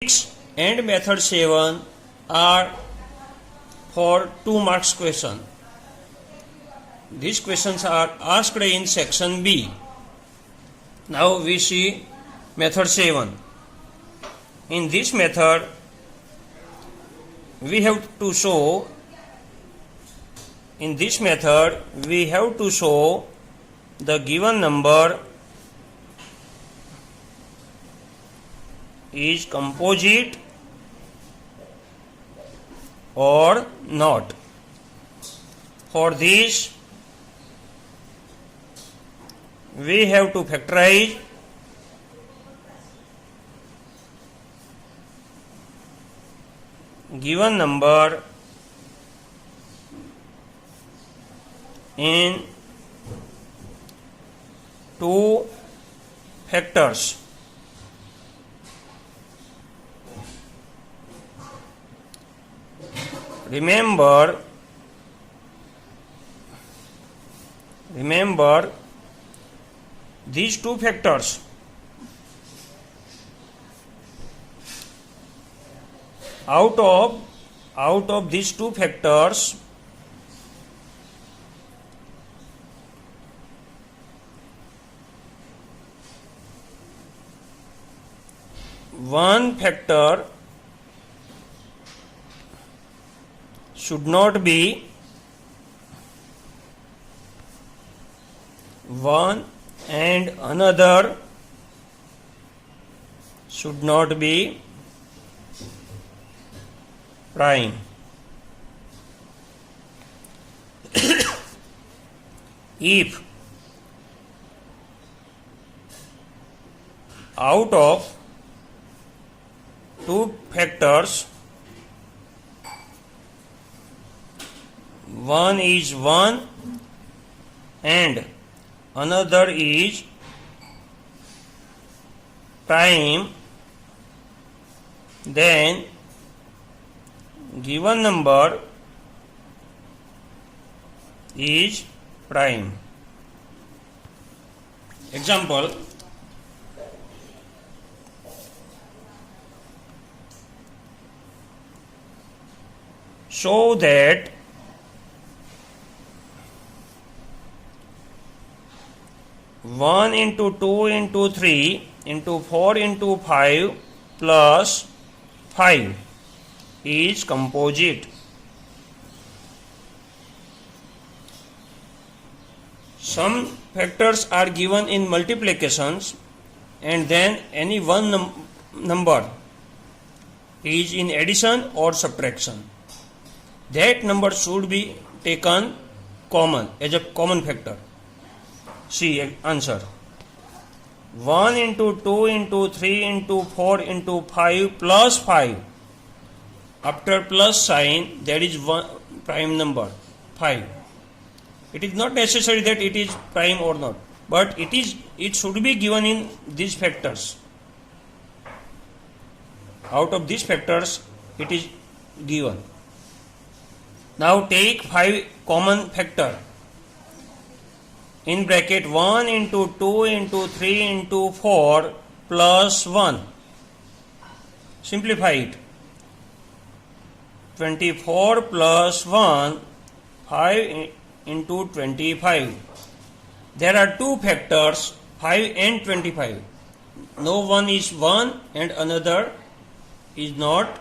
6 and method 7 are for 2 marks question. These questions are asked in section B. Now we see method 7. In this method, we have to show the given number is composite or not. For this, we have to factorize given number in 2 factors. Remember these 2 factors. Out of these 2 factors, one factor should not be 1 and another should not be prime. If out of 2 factors one is 1 and another is prime, then given number is prime. Example: show that one into 2 into 3 into 4 into 5 plus 5 is composite. Some factors are given in multiplications and then any one number is in addition or subtraction. That number should be taken common as a common factor. See answer: 1 into 2 into 3 into 4 into 5 plus 5. After plus sign, there is one prime number 5. It is not necessary that it is prime or not, but it should be given in these factors. Out of these factors, it is given. Now take 5 common factor. In bracket 1 into 2 into 3 into 4 plus 1. Simplify it. 24 plus 1, 5 into 25. There are 2 factors, 5 and 25. No one is 1 and another is not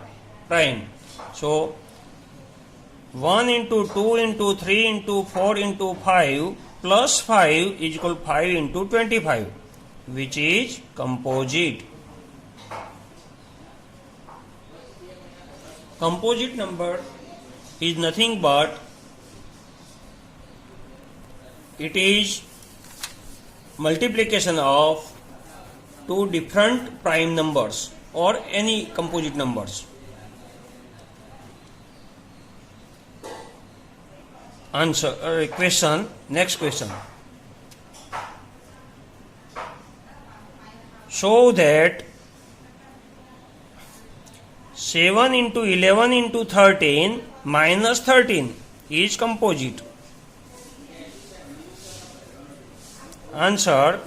prime. So 1 into 2 into 3 into 4 into 5 plus 5 is equal to 5 into 25, which is composite. Composite number is nothing but it is multiplication of 2 different prime numbers or any composite numbers. Answer question. Next question. Show that 7 into 11 into 13 minus 13 is composite. Answer: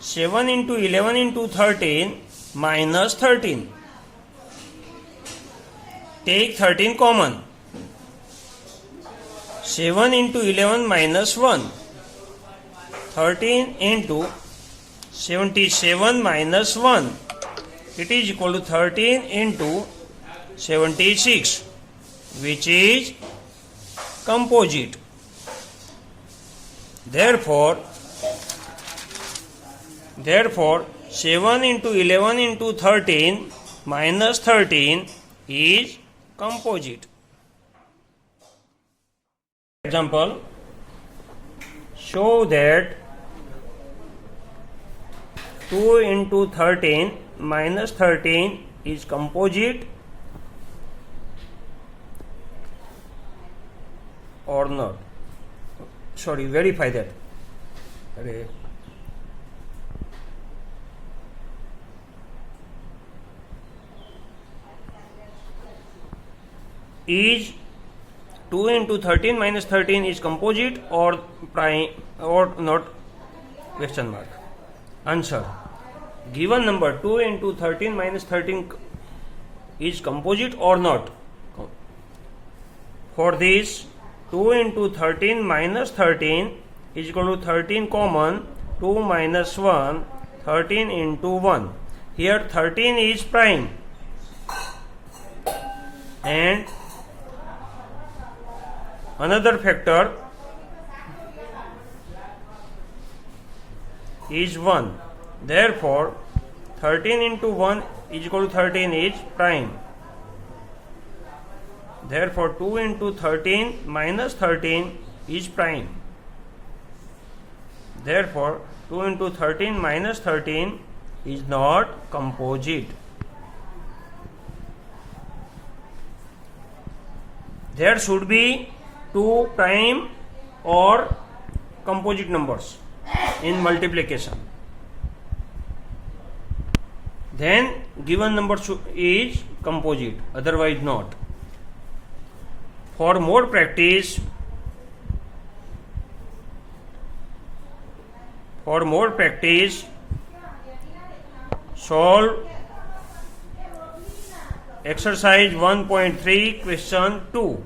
7 into 11 into 13 minus 13. Take 13 common. 7 into 11 minus 1. 13 into 77 minus 1. It is equal to 13 into 76, which is composite. Therefore 7 into 11 into 13 minus 13 is composite. Example, show that 2 into 13 minus 13 is composite or not. Sorry, verify that. Is 2 into 13 minus 13 is composite or prime or not? Question mark. Answer. Given number 2 into 13 minus 13 is composite or not? For this, 2 into 13 minus 13 is equal to 13 common, 2 minus 1, 13 into 1. Here 13 is prime and another factor is 1. Therefore, 13 into 1 is equal to 13 is prime. Therefore, 2 into 13 minus 13 is prime. Therefore, 2 into 13 minus 13 is not composite. There should be two prime or composite numbers in multiplication. Then given number is composite, otherwise not. For more practice, solve exercise 1.3 question 2.